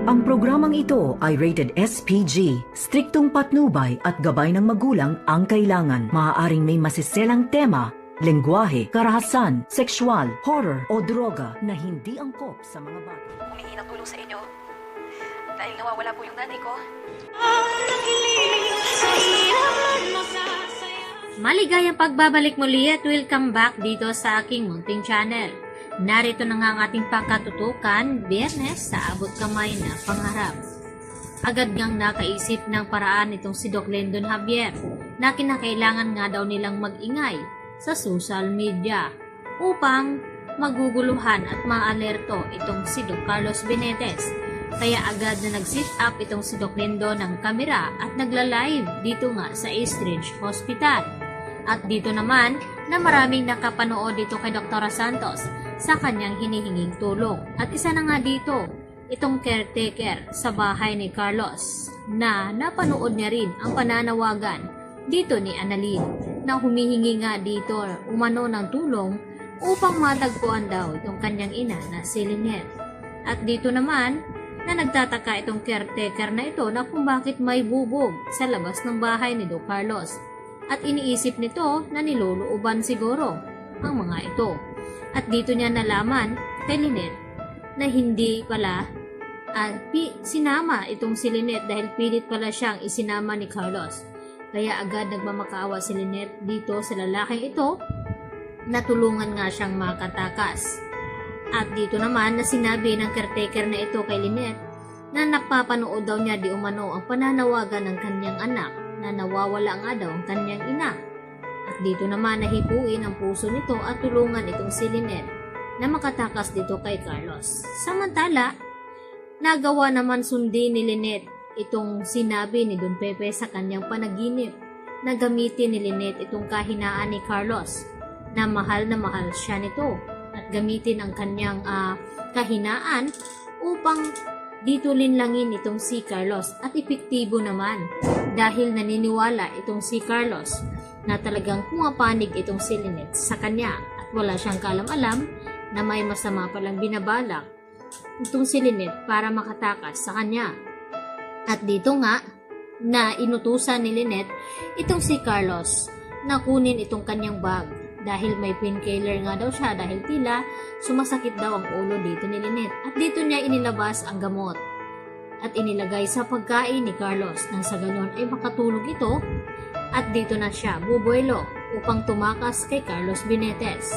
Ang programang ito ay rated SPG. Striktong patnubay at gabay ng magulang ang kailangan. Maaaring may masiselang tema, lengguwahe, karahasan, sexual, horror o droga na hindi angkop sa mga bata. Humingi ng tulong sa inyo dahil nawawala po yung nanay ko. Maligayang pagbabalik muli at welcome back dito sa aking munting channel. Narito na nga ang ating pagkatutukan, Biyernes sa abot kamay na pangarap. Agad ngang nakaisip ng paraan itong si Doc Lendon Javier na kinakailangan nga daw nilang mag-ingay sa social media upang maguguluhan at maalerto itong si Doc Carlos Benetes. Kaya agad na nag-sit up itong si Doc Lendon ng kamera at nagla-live dito nga sa East Ridge Hospital. At dito naman na maraming nakapanood dito kay Dr. Santos sa kanyang hinihinging tulong. At isa na nga dito, itong caretaker sa bahay ni Carlos na napanood niya rin ang pananawagan dito ni Annalyn na humihingi nga dito umano ng tulong upang matagpuan daw itong kanyang ina na si Lynette. At dito naman na nagtataka itong caretaker na ito na kung bakit may bubog sa labas ng bahay ni Do Carlos. At iniisip nito na nilolooban siguro ang mga ito. At dito niya nalaman kay Lynette na hindi pala sinama itong si Lynette dahil pilit pala siyang isinama ni Carlos. Kaya agad nagmamakaawa si Lynette dito sa lalaking ito na tulungan nga siyang makatakas. At dito naman na sinabi ng caretaker na ito kay Lynette na napapanood daw niya di umano ang pananawagan ng kanyang anak na nawawala nga daw ang kanyang ina. At dito naman nahipuin ang puso nito at tulungan itong si Lynette na makatakas dito kay Carlos. Samantala, nagawa naman sundin ni Lynette itong sinabi ni Don Pepe sa kanyang panaginip na gamitin ni Lynette itong kahinaan ni Carlos na mahal siya nito at gamitin ang kanyang kahinaan upang dito linlangin itong si Carlos at epektibo naman dahil naniniwala itong si Carlos na talagang pumapanig itong si Lynette sa kanya at wala siyang kaalam-alam na may masama palang binabalak itong si Lynette para makatakas sa kanya. At dito nga na inutusan ni Lynette itong si Carlos na kunin itong kanyang bag dahil may painkiller nga daw siya dahil tila sumasakit daw ang ulo dito ni Lynette. At dito niya inilabas ang gamot at inilagay sa pagkain ni Carlos nang sa ganon ay makatulog ito at dito na siya bubuelo upang tumakas kay Carlos Benetes.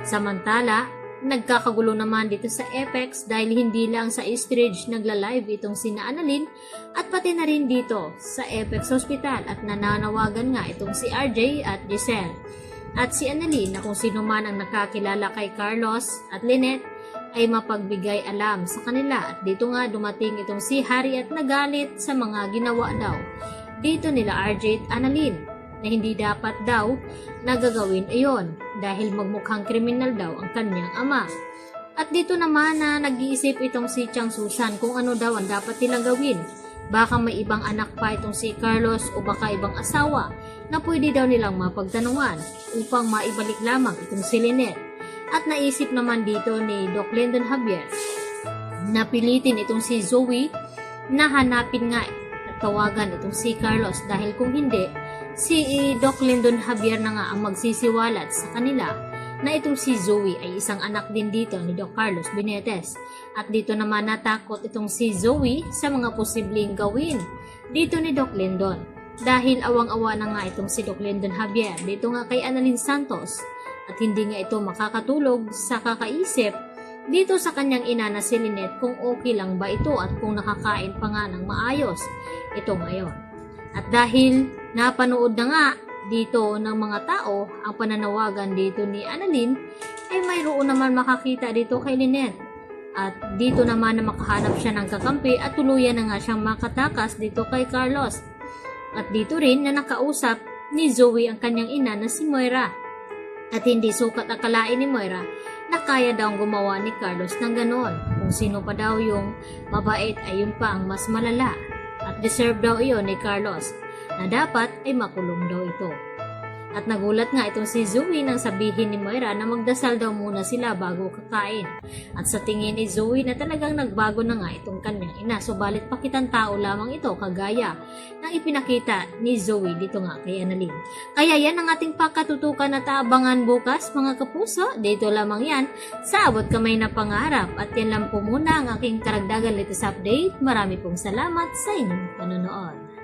Samantala, nagkakagulo naman dito sa Apex dahil hindi lang sa East Ridge nagla-live itong sina Annalyn at pati na rin dito sa Apex Hospital at nananawagan nga itong si RJ at Giselle. At si Annalyn na kung sino man ang nakakilala kay Carlos at Lynette ay mapagbigay alam sa kanila. At dito nga dumating itong si Harry at nagalit sa mga ginawa daw dito nila RJ at Annalyn na hindi dapat daw nagagawin iyon dahil magmukhang kriminal daw ang kanyang ama. At dito naman na nag-iisip itong si Chang Susan kung ano daw ang dapat nilang gawin. Baka may ibang anak pa itong si Carlos o baka ibang asawa na pwede daw nilang mapagtanungan upang maibalik lamang itong si Lynette. At naisip naman dito ni Doc Lendon Javier na pilitin itong si Zoe na hanapin nga at tawagan itong si Carlos dahil kung hindi, si Doc Lendon Javier na nga ang magsisiwalat sa kanila na itong si Zoe ay isang anak din dito ni Doc Carlos Benetes. At dito naman natakot itong si Zoe sa mga posibleng gawin dito ni Doc Lendon dahil awang-awa na nga itong si Doc Lendon Javier dito nga kay Annalyn Santos at hindi nga ito makakatulog sa kakaisip dito sa kanyang ina na si Lynette kung okay lang ba ito at kung nakakain pa nga ng maayos ito ngayon. At dahil napanood na nga dito ng mga tao ang pananawagan dito ni Annalyn ay mayroon naman makakita dito kay Lynette at dito naman na makahanap siya ng kakampi at tuluyan na nga siyang makatakas dito kay Carlos. At dito rin na nakausap ni Zoe ang kanyang ina na si Moira at hindi sukat akalain ni Moira na kaya daw gumawa ni Carlos ng ganon. Kung sino pa daw yung mabait ay yun pa ang mas malala at deserve daw iyon ni Carlos na dapat ay makulong daw ito. At nagulat nga itong si Zoe nang sabihin ni Moira na magdasal daw muna sila bago kakain. At sa tingin ni Zoe na talagang nagbago na nga itong kanyang ina, subalit pakitang tao lamang ito kagaya ng ipinakita ni Zoe dito nga kay Annalyn. Kaya yan ang ating pakatutukan at aabangan bukas mga kapuso. Dito lamang yan sa Abot Kamay na Pangarap. At yan lang po muna ang aking karagdagan latest update. Marami pong salamat sa inyong panonood.